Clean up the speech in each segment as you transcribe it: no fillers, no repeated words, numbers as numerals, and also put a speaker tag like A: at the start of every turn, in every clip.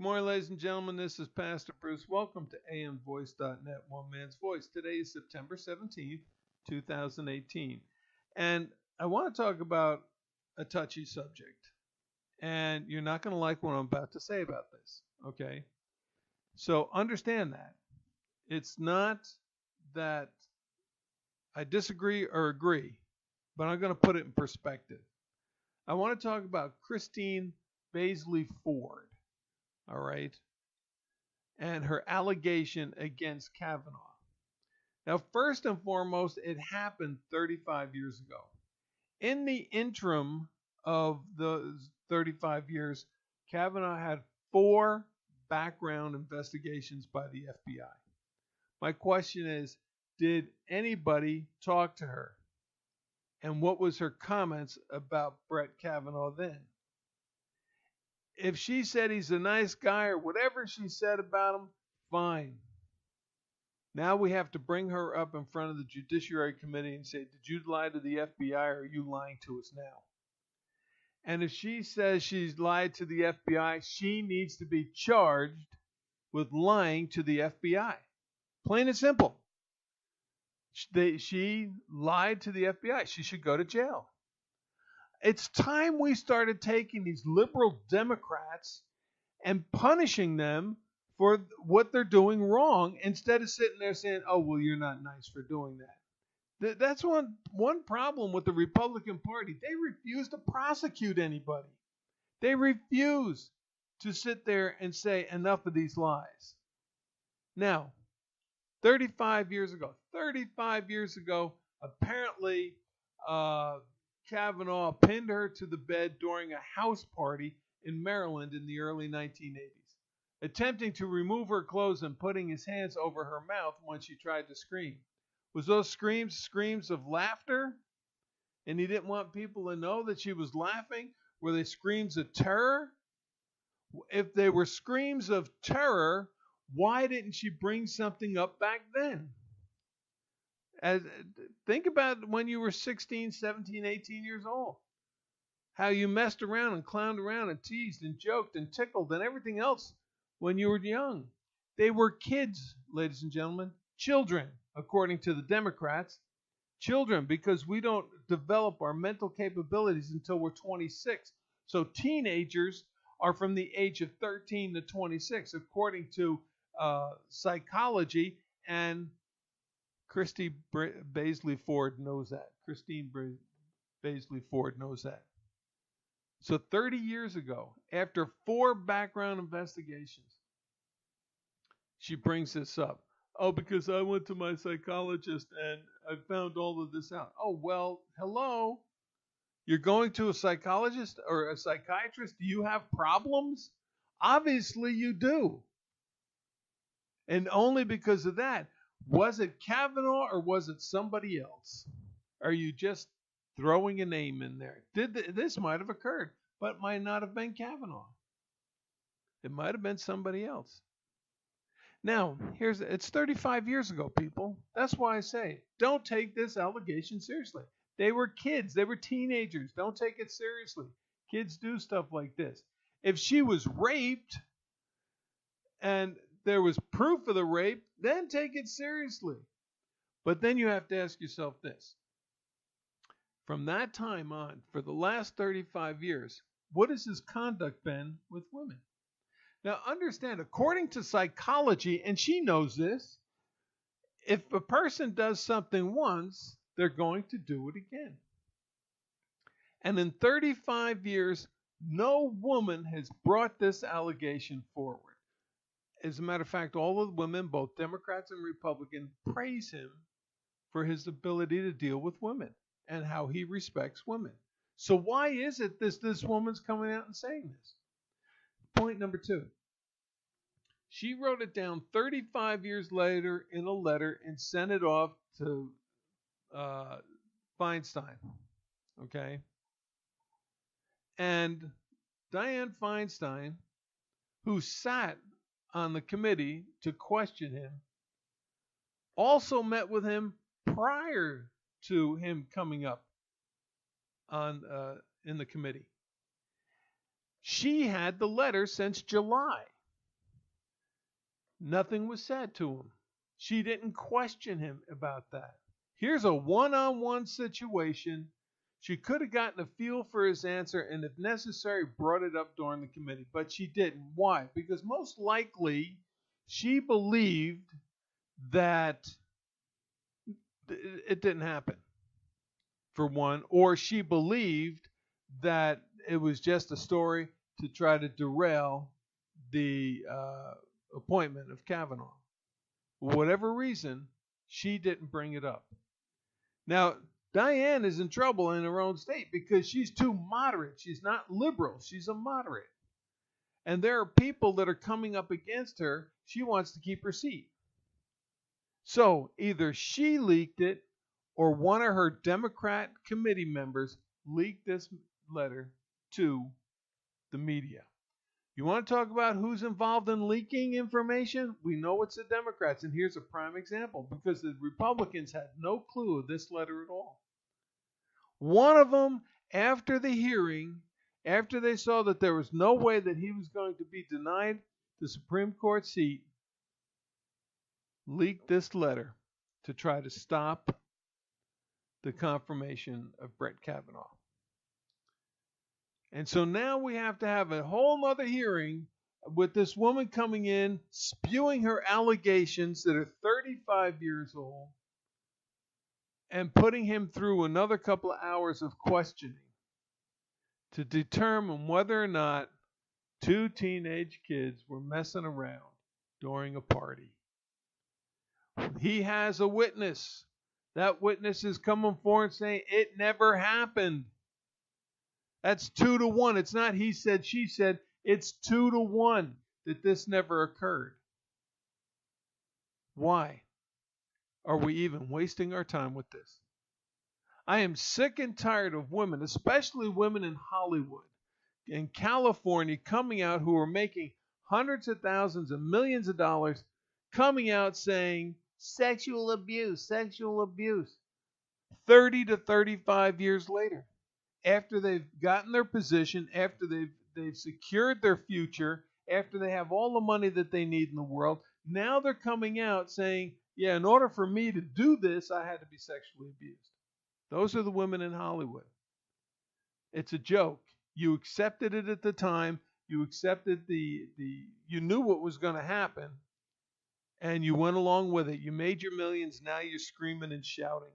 A: Good morning, ladies and gentlemen. This is Pastor Bruce. Welcome to amvoice.net, One Man's Voice. Today is September 17th, 2018. And I want to talk about a touchy subject. And you're not going to like what I'm about to say about this, okay? So understand that. It's not that I disagree or agree, but I'm going to put it in perspective. I want to talk about Christine Blasey Ford. All right, and her allegation against Kavanaugh. Now, first and foremost, it happened 35 years ago. In the interim of those 35 years, Kavanaugh had 4 background investigations by the FBI. My question is, did anybody talk to her? And what was her comments about Brett Kavanaugh then? If she said he's a nice guy or whatever she said about him, fine. Now we have to bring her up in front of the Judiciary Committee and say, did you lie to the FBI or are you lying to us now? And if she says she's lied to the FBI, she needs to be charged with lying to the FBI. Plain and simple. She lied to the FBI. She should go to jail. It's time we started taking these liberal Democrats and punishing them for what they're doing wrong instead of sitting there saying, oh, well, you're not nice for doing that. That's one problem with the Republican Party. They refuse to prosecute anybody. They refuse to sit there and say enough of these lies. Now, 35 years ago, apparently Kavanaugh pinned her to the bed during a house party in Maryland in the early 1980s, attempting to remove her clothes and putting his hands over her mouth when she tried to scream. Was those screams of laughter? And he didn't want people to know that she was laughing? Were they screams of terror? If they were screams of terror, why didn't she bring something up back then? Think about when you were 16, 17, 18 years old. How you messed around and clowned around and teased and joked and tickled and everything else when you were young. They were kids, ladies and gentlemen. Children, according to the Democrats. Children, because we don't develop our mental capabilities until we're 26. So teenagers are from the age of 13 to 26, according to psychology, and Christine Blasey Ford knows that. Christine Blasey Ford knows that. So 30 years ago, after 4 background investigations, she brings this up. Oh, because I went to my psychologist and I found all of this out. Oh, well, hello. You're going to a psychologist or a psychiatrist? Do you have problems? Obviously you do. And only because of that. Was it Kavanaugh or was it somebody else? Are you just throwing a name in there? This might have occurred, but it might not have been Kavanaugh. It might have been somebody else. Now, it's 35 years ago, people. That's why I say, don't take this allegation seriously. They were kids. They were teenagers. Don't take it seriously. Kids do stuff like this. If she was raped and there was proof of the rape, then take it seriously. But then you have to ask yourself this. From that time on, for the last 35 years, what has his conduct been with women? Now understand, according to psychology, and she knows this, if a person does something once, they're going to do it again. And in 35 years, no woman has brought this allegation forward. As a matter of fact, all of the women, both Democrats and Republicans, praise him for his ability to deal with women and how he respects women. So why is it this woman's coming out and saying this? Point number 2. She wrote it down 35 years later in a letter and sent it off to Feinstein. Okay? And Dianne Feinstein, who sat on the committee to question him, also met with him prior to him coming up in the committee. She had the letter since July. Nothing was said to him. She didn't question him about that. Here's a one-on-one situation. She could have gotten a feel for his answer and, if necessary, brought it up during the committee. But she didn't. Why? Because most likely she believed that it didn't happen, for one, or she believed that it was just a story to try to derail the appointment of Kavanaugh. For whatever reason, she didn't bring it up. Now, Diane is in trouble in her own state because she's too moderate. She's not liberal. She's a moderate. And there are people that are coming up against her. She wants to keep her seat. So either she leaked it or one of her Democrat committee members leaked this letter to the media. You want to talk about who's involved in leaking information? We know it's the Democrats, and here's a prime example, because the Republicans had no clue of this letter at all. One of them, after the hearing, after they saw that there was no way that he was going to be denied the Supreme Court seat, leaked this letter to try to stop the confirmation of Brett Kavanaugh. And so now we have to have a whole other hearing with this woman coming in, spewing her allegations that are 35 years old, and putting him through another couple of hours of questioning to determine whether or not two teenage kids were messing around during a party. He has a witness. That witness is coming forward saying it never happened. That's 2-1. It's not he said, she said. It's 2-1 that this never occurred. Why are we even wasting our time with this? I am sick and tired of women, especially women in Hollywood, in California, coming out who are making hundreds of thousands and millions of dollars, coming out saying sexual abuse, 30 to 35 years later. After they've gotten their position, after they've secured their future, after they have all the money that they need in the world, now they're coming out saying, yeah, in order for me to do this, I had to be sexually abused. Those are the women in Hollywood. It's a joke. You accepted it at the time. You accepted you knew what was going to happen, and you went along with it. You made your millions. Now you're screaming and shouting.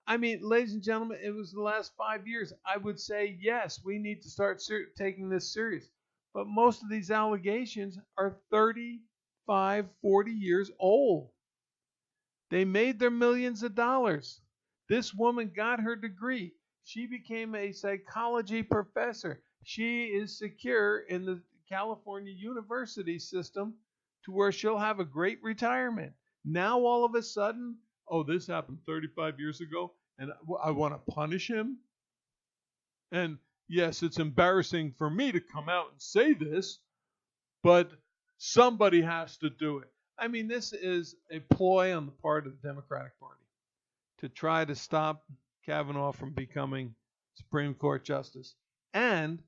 A: I mean, ladies and gentlemen, it was the last 5 years. I would say, yes, we need to start taking this serious. But most of these allegations are 35, 40 years old. They made their millions of dollars. This woman got her degree. She became a psychology professor. She is secure in the California university system to where she'll have a great retirement. Now, all of a sudden, oh, this happened 35 years ago, and I want to punish him? And yes, it's embarrassing for me to come out and say this, but somebody has to do it. I mean, this is a ploy on the part of the Democratic Party to try to stop Kavanaugh from becoming Supreme Court Justice and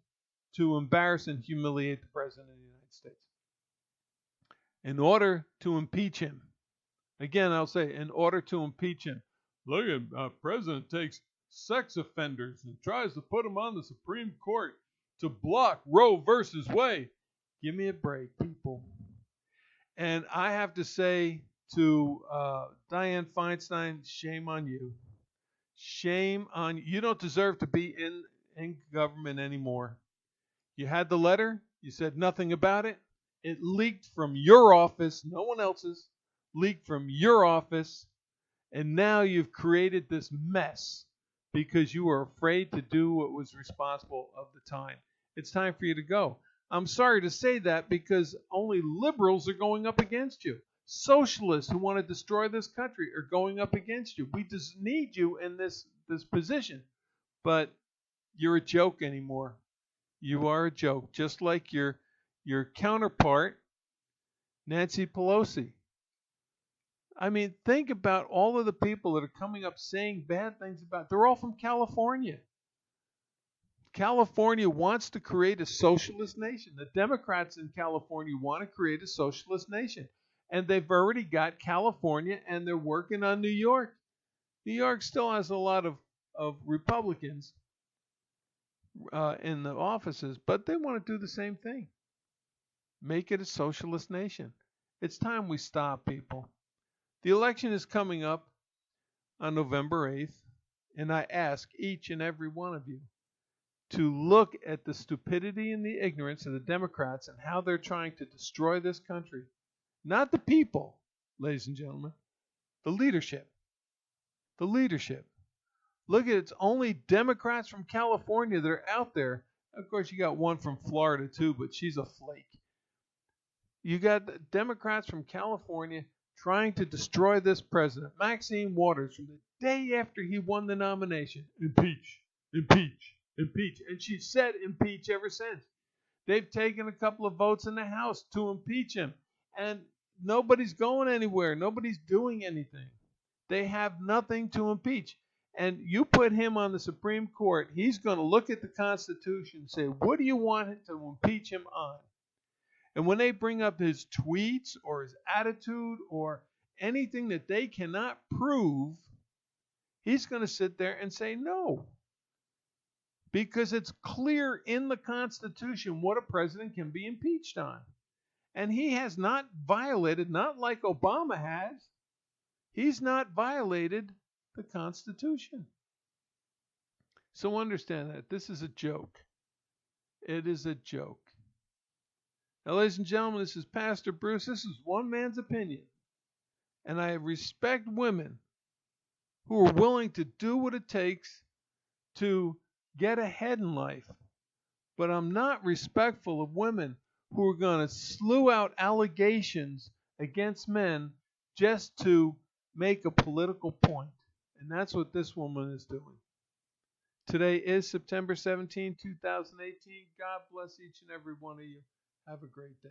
A: to embarrass and humiliate the President of the United States. In order to impeach him, again, I'll say, in order to impeach him, look at President takes sex offenders and tries to put them on the Supreme Court to block Roe versus Wade. Give me a break, people. And I have to say to Dianne Feinstein, shame on you. Shame on you. You don't deserve to be in government anymore. You had the letter. You said nothing about it. It leaked from your office, no one else's. Leaked from your office, and now you've created this mess because you were afraid to do what was responsible of the time. It's time for you to go. I'm sorry to say that because only liberals are going up against you. Socialists who want to destroy this country are going up against you. We just need you in this position, but you're a joke anymore. You are a joke, just like your counterpart, Nancy Pelosi. I mean, think about all of the people that are coming up saying bad things about. They're all from California. California wants to create a socialist nation. The Democrats in California want to create a socialist nation. And they've already got California, and they're working on New York. New York still has a lot of Republicans in the offices, but they want to do the same thing. Make it a socialist nation. It's time we stop, people. The election is coming up on November 8th, and I ask each and every one of you to look at the stupidity and the ignorance of the Democrats and how they're trying to destroy this country. Not the people, ladies and gentlemen, the leadership. The leadership. Look at it, it's only Democrats from California that are out there. Of course, you got one from Florida too, but she's a flake. You got the Democrats from California trying to destroy this president. Maxine Waters, from the day after he won the nomination, impeach, impeach, impeach. And she said impeach ever since. They've taken a couple of votes in the House to impeach him. And nobody's going anywhere. Nobody's doing anything. They have nothing to impeach. And you put him on the Supreme Court, he's going to look at the Constitution and say, what do you want to impeach him on? And when they bring up his tweets or his attitude or anything that they cannot prove, he's going to sit there and say no. Because it's clear in the Constitution what a president can be impeached on. And he has not violated, not like Obama has, he's not violated the Constitution. So understand that. This is a joke. It is a joke. Now, ladies and gentlemen, this is Pastor Bruce. This is one man's opinion. And I respect women who are willing to do what it takes to get ahead in life. But I'm not respectful of women who are going to slew out allegations against men just to make a political point. And that's what this woman is doing. Today is September 17, 2018. God bless each and every one of you. Have a great day.